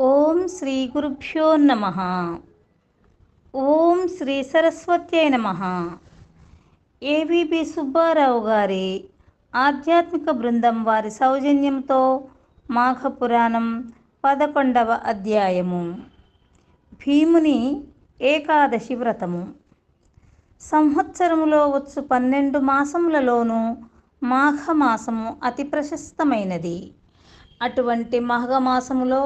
ఓం శ్రీ గురుభ్యో నమ. ఓం శ్రీ సరస్వత్యై నమ. ఏవిపి సుబ్బారావు గారి ఆధ్యాత్మిక బృందం వారి సౌజన్యంతో మాఘపురాణం 11వ అధ్యాయము. భీముని ఏకాదశి వ్రతము. సంవత్సరములో వచ్చు 12 మాసములలోనూ మాఘమాసము అతి ప్రశస్తమైనది. అటువంటి మాఘమాసములో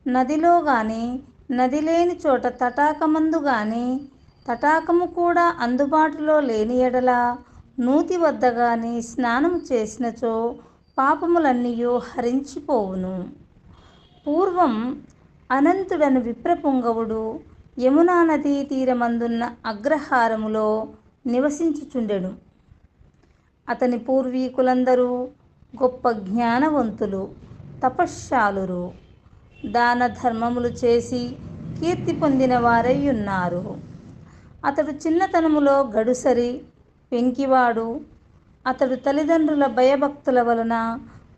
నదిలో గాని, నది లేని చోట తటాకమందు గాని, తటాకము కూడా అందుబాటులో లేని ఎడల నూతి వద్ద గాని స్నానము చేసినచో పాపములన్నీయూ హరించిపోవును. పూర్వం అనంతుడను విప్రపుంగవుడు యమునా నదీ తీరమందున్న అగ్రహారములో నివసించుచుండెను. అతని పూర్వీకులందరూ గొప్ప జ్ఞానవంతులు, తపశ్శాలురు, దాన ధర్మములు చేసి కీర్తి పొందిన వారై ఉన్నారు. అతడు చిన్నతనములో గడుసరి, వెంకివాడు. అతడు తల్లిదండ్రుల భయభక్తుల వలన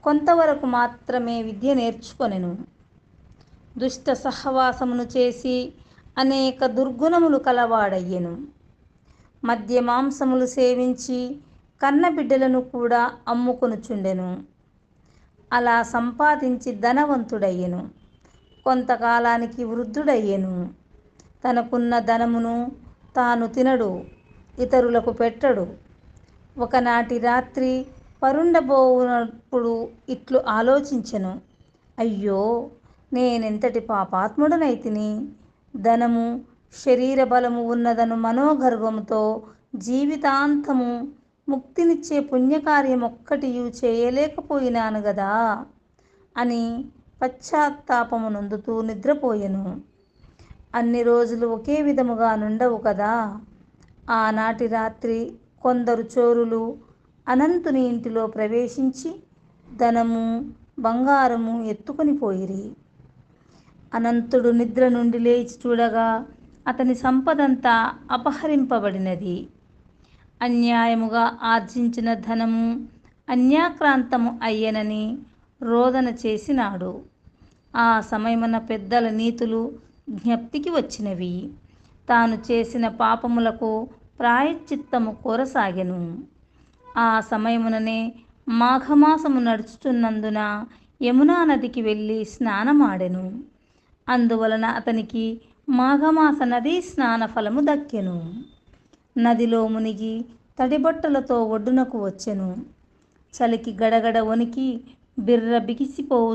కొంతవరకు మాత్రమే విద్య నేర్చుకొనెను. దుష్ట సహవాసమును చేసి అనేక దుర్గుణములు కలవాడయ్యెను. మద్య మాంసములు సేవించి కన్నబిడ్డలను కూడా అమ్ముకొనుచుండెను. అలా సంపాదించి ధనవంతుడయ్యెను. కొంతకాలానికి వృద్ధుడయ్యెను. తనకున్న ధనమును తాను తినడు, ఇతరులకు పెట్టడు. ఒకనాటి రాత్రి పరుండబోవునప్పుడు ఇట్లు ఆలోచించెను. అయ్యో, నేనెంతటి పాపాత్ముడనైతిని! ధనము, శరీర బలము ఉన్నదను మనోగర్వముతో జీవితాంతము ముక్తినిచ్చే పుణ్యకార్యమొక్కటియూ చేయలేకపోయినాను గదా అని పశ్చాత్తాపము నొందుతూ నిద్రపోయెను. అన్ని రోజులు ఒకే విధముగా నుండవు కదా. ఆనాటి రాత్రి కొందరు చోరులు అనంతుని ఇంటిలో ప్రవేశించి ధనము, బంగారము ఎత్తుకొని పోయిరి. అనంతుడు నిద్ర నుండి లేచి చూడగా అతని సంపదంతా అపహరింపబడినది. అన్యాయముగా ఆర్జించిన ధనము అన్యాక్రాంతము అయ్యెనని రోదన చేసినాడు. ఆ సమయమున పెద్దల నీతులు జ్ఞప్తికి వచ్చినవి. తాను చేసిన పాపములకు ప్రాయశ్చిత్తము కోరసాగెను. ఆ సమయముననే మాఘమాసము నడుచుచున్నందున యమునా నదికి వెళ్ళి స్నానమాడెను. అందువలన అతనికి మాఘమాస నదీ స్నాన ఫలము దక్కెను. నదిలో మునిగి తడిబట్టలతో ఒడ్డునకు వచ్చెను. చలికి గడగడ వణికి బిర్ర బిగిసిపోవు